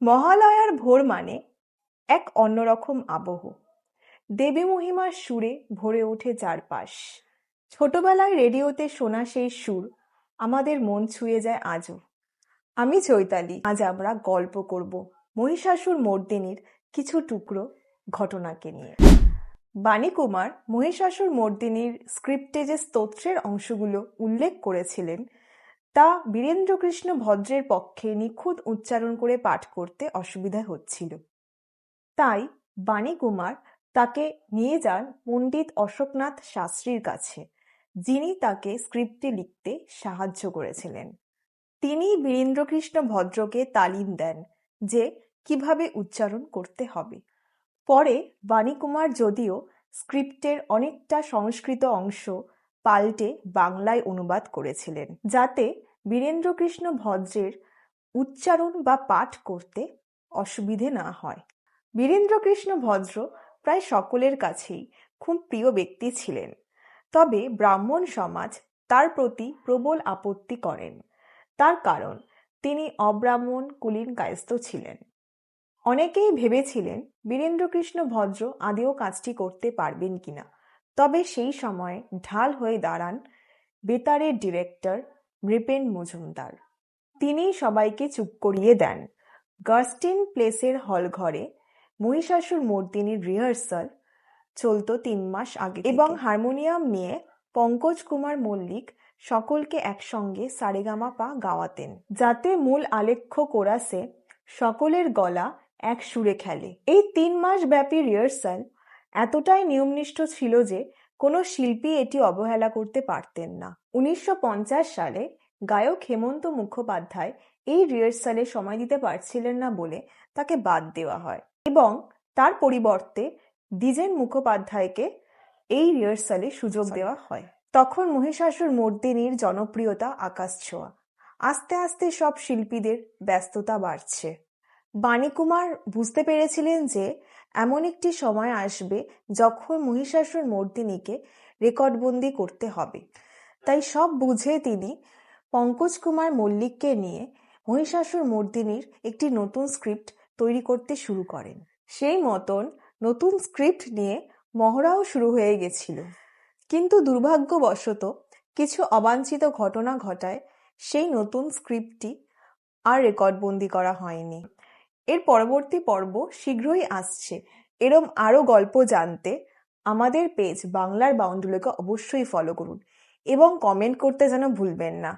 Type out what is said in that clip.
মহালয়ার ভোর মানে এক অন্যরকম আবহ। দেবী মহিমার সুরে ভরে ওঠে চারপাশ। ছোটবেলায় রেডিওতে শোনা সেই সুর আমাদের মন ছুঁয়ে যায় আজও। আমি চৈতালি। আজ আমরা গল্প করব মহিষাসুর মর্দিনীর কিছু টুকরো ঘটনাকে নিয়ে। বাণী কুমার মহিষাসুর মর্দিনীর স্ক্রিপ্টে যে স্তোত্রের অংশগুলো উল্লেখ করেছিলেন তা বীরেন্দ্রকৃষ্ণ ভদ্রের পক্ষে নিখুঁত উচ্চারণ করে পাঠ করতে অসুবিধা হচ্ছিল। তাই বাণী কুমার তাকে নিয়ে যান পণ্ডিত অশোকনাথ শাস্ত্রীর কাছে, যিনি তাকে স্ক্রিপ্টে লিখতে সাহায্য করেছিলেন। তিনি বীরেন্দ্রকৃষ্ণ ভদ্রকে তালিম দেন যে কিভাবে উচ্চারণ করতে হবে। পরে বাণী কুমার যদিও স্ক্রিপ্টের অনেকটা সংস্কৃত অংশ পাল্টে বাংলায় অনুবাদ করেছিলেন, যাতে বীরেন্দ্রকৃষ্ণ ভদ্রের উচ্চারণ বা পাঠ করতে অসুবিধে না হয়। বীরেন্দ্রকৃষ্ণ ভদ্র প্রায় সকলের কাছেই খুব প্রিয় ব্যক্তি ছিলেন, তবে ব্রাহ্মণ সমাজ তার প্রতি প্রবল আপত্তি করেন। তার কারণ তিনি অব্রাহ্মণ কুলীন কায়স্থ ছিলেন। অনেকেই ভেবেছিলেন বীরেন্দ্রকৃষ্ণ ভদ্র আদেও কাজটি করতে পারবেন কিনা। তবে সেই সময়ে ঢাল হয়ে দাঁড়ান বেতারের ডিরেক্টর নৃপেন মজুমদার। তিনি সবাইকে চুপ করিয়ে দেন। গার্স্টিন প্লেসের হল ঘরে মহিষাসুর মর্দিনীর রিহার্সাল চলত ৩ মাস আগে এবং হারমোনিয়াম নিয়ে পঙ্কজ কুমার মল্লিক সকলকে একসঙ্গে সারেগামাপা গাওয়াতেন, যাতে মূল আলেখ্য কোরাসে সকলের গলা এক সুরে খেলে। এই ৩ মাস ব্যাপী রিহার্সাল এতটাই নিয়মনিষ্ঠ ছিল যে কোনো শিল্পী এটি অবহেলা করতে পারতেন না। ১৯৫০ সালে গায়ক হেমন্ত মুখোপাধ্যায় এই রিহার্সালে সময় দিতে পারছিলেন না বলে তাকে বাদ দেওয়া হয় এবং তার পরিবর্তে দ্বিজেন মুখোপাধ্যায়কে এই রিহার্সালে সুযোগ দেওয়া হয়। তখন মহিষাসুর মর্দিনীর জনপ্রিয়তা আকাশছোঁয়া। আস্তে আস্তে সব শিল্পীদের ব্যস্ততা বাড়ছে। বাণী কুমার বুঝতে পেরেছিলেন যে এমন একটি সময় আসবে যখন মহিষাসুর মর্দিনীকে রেকর্ডবন্দি করতে হবে। তাই সব বুঝে তিনি পঙ্কজ কুমার মল্লিককে নিয়ে মহিষাসুর মর্দিনীর একটি নতুন স্ক্রিপ্ট তৈরি করতে শুরু করেন। সেই মতন নতুন স্ক্রিপ্ট নিয়ে মহড়াও শুরু হয়ে গেছিল, কিন্তু দুর্ভাগ্যবশত কিছু অবাঞ্ছিত ঘটনা ঘটায় সেই নতুন স্ক্রিপ্টটি আর রেকর্ডবন্দি করা হয়নি। এর পরবর্তী পর্ব শীঘ্রই আসছে। এরম আরও গল্প জানতে আমাদের পেজ বাংলার বাউন্ডুলেকে অবশ্যই ফলো করুন এবং কমেন্ট করতে যেন ভুলবেন না।